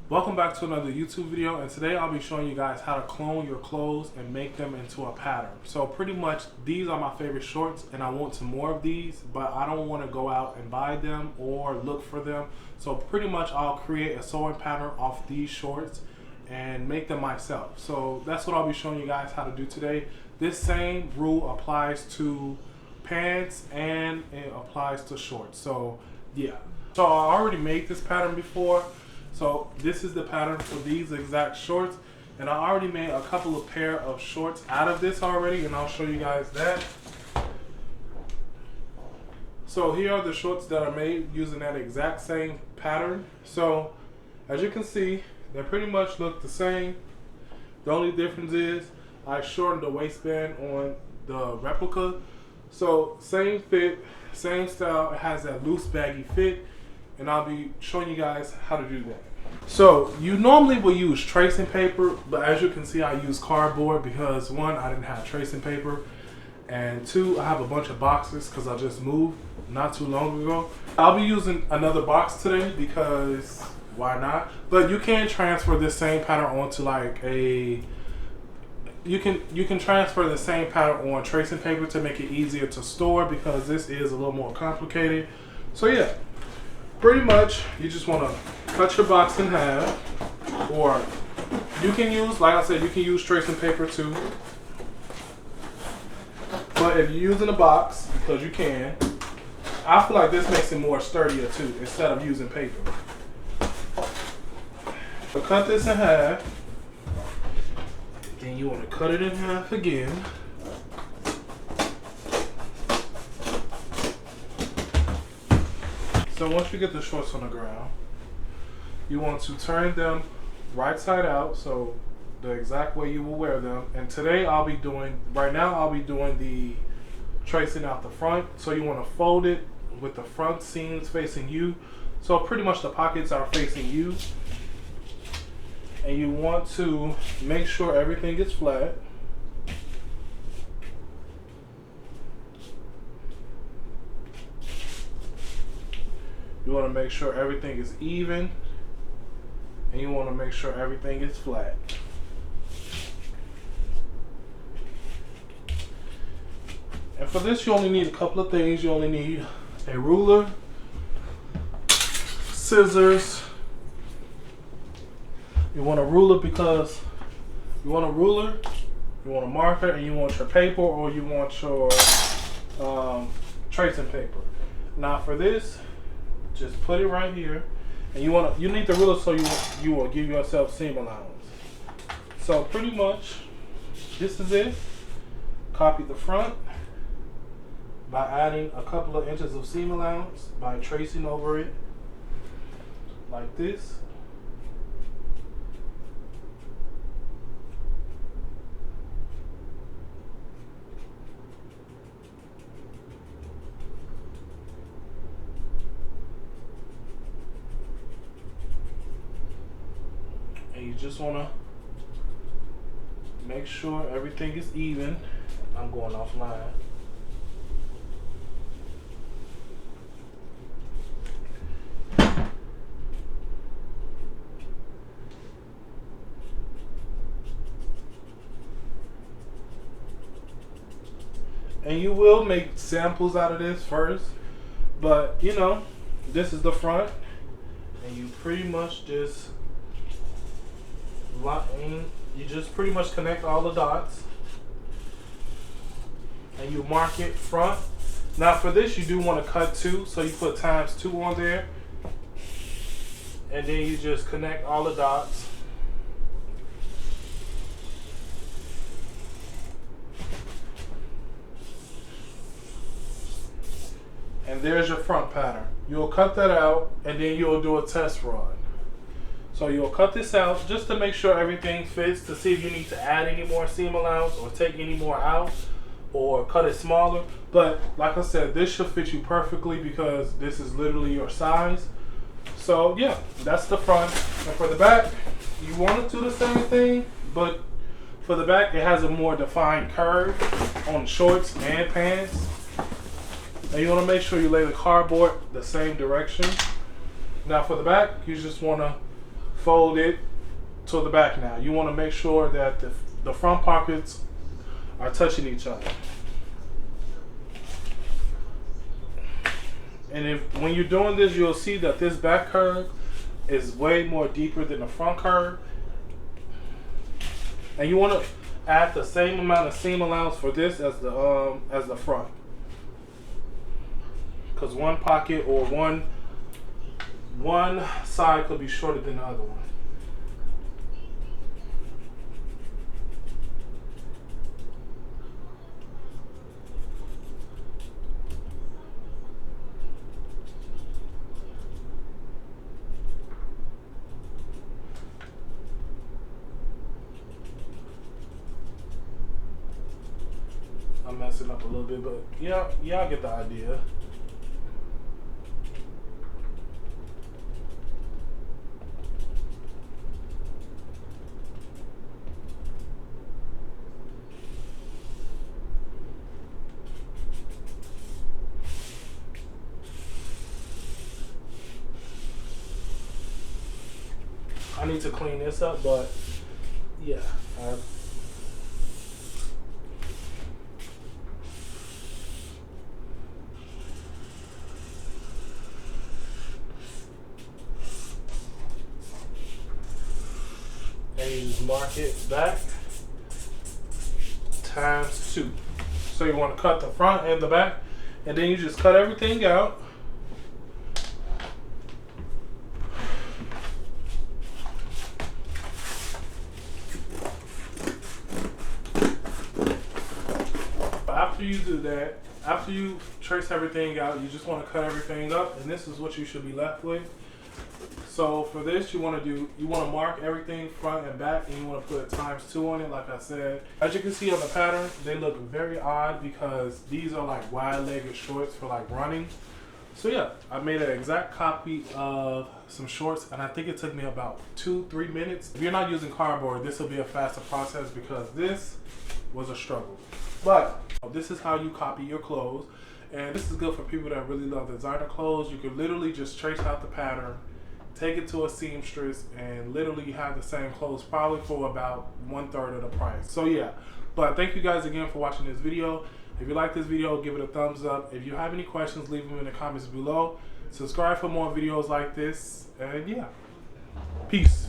Welcome back to another YouTube video, and today I'll be showing you guys how to clone your clothes and make them into a pattern. So pretty much these are my favorite shorts and I want some more of these, but I don't want to go out and buy them or look for them. So pretty much I'll create a sewing pattern off these shorts and make them myself. So that's what I'll be showing you guys how to do today. This same rule applies to pants and it applies to shorts. So yeah. So I already made this pattern before. So this is the pattern for these exact shorts, and I already made a couple of pair of shorts out of this already, and I'll show you guys that. So here are the shorts that I made using that exact same pattern. So as you can see, they pretty much look the same. The only difference is I shortened the waistband on the replica. So same fit, same style, it has that loose baggy fit, and I'll be showing you guys how to do that. So you normally will use tracing paper, but as you can see I use cardboard because one, I didn't have tracing paper, and two, I have a bunch of boxes because I just moved not too long ago. I'll be using another box today because why not? But you can transfer this same pattern onto like a, you can transfer the same pattern on tracing paper to make it easier to store because this is a little more complicated. So yeah. Pretty much, you just want to cut your box in half, or you can use, like I said, you can use tracing paper too. But if you're using a box, because you can, I feel like this makes it more sturdier too, instead of using paper. So cut this in half, then you want to cut it in half again. So once you get the shorts on the ground, you want to turn them right side out, so the exact way you will wear them. And today right now I'll be doing the tracing out the front. So you want to fold it with the front seams facing you. So pretty much the pockets are facing you. And you want to make sure everything is flat. You want to make sure everything is even, and you want to make sure everything is flat. And for this, you only need a couple of things. You only need a ruler, scissors. You want a ruler because you want a marker, and you want your paper, or you want your tracing paper. Now for this, just put it right here, and you need the ruler so you will give yourself seam allowance. So pretty much, this is it. Copy the front by adding a couple of inches of seam allowance by tracing over it like this. And you just want to make sure everything is even. I'm going offline. And you will make samples out of this first, but you know, this is the front, and you pretty much just pretty much connect all the dots, and you mark it front. Now for this, you do want to cut 2, so you put ×2 on there, and then you just connect all the dots. And there's your front pattern. You'll cut that out, and then you'll do a test run. So you'll cut this out just to make sure everything fits, to see if you need to add any more seam allowance or take any more out or cut it smaller. But like I said, this should fit you perfectly because this is literally your size. So yeah, that's the front. And for the back, you want to do the same thing, but for the back, it has a more defined curve on shorts and pants. And you want to make sure you lay the cardboard the same direction. Now for the back, you just want to fold it to the back now. You want to make sure that the front pockets are touching each other. And when you're doing this, you'll see that this back curve is way more deeper than the front curve. And you want to add the same amount of seam allowance for this as the front. Because one pocket or one side could be shorter than the other one. I'm messing up a little bit, but yeah, y'all get the idea. I need to clean this up, but yeah. And you just mark it back times 2. So you want to cut the front and the back, and then you just cut everything out. After you do that, after you trace everything out, you just want to cut everything up, and this is what you should be left with. So for this, you want to mark everything front and back, and you want to put ×2 on it, like I said. As you can see on the pattern, they look very odd because these are like wide-legged shorts for like running. So yeah, I made an exact copy of some shorts, and I think it took me about 2-3 minutes. If you're not using cardboard, this will be a faster process because this was a struggle. But this is how you copy your clothes, and this is good for people that really love designer clothes. You can literally just trace out the pattern, take it to a seamstress, and literally have the same clothes probably for about 1/3 of the price. So yeah, but thank you guys again for watching this video. If you like this video, give it a thumbs up. If you have any questions, leave them in the comments below. Subscribe for more videos like this, and yeah, peace.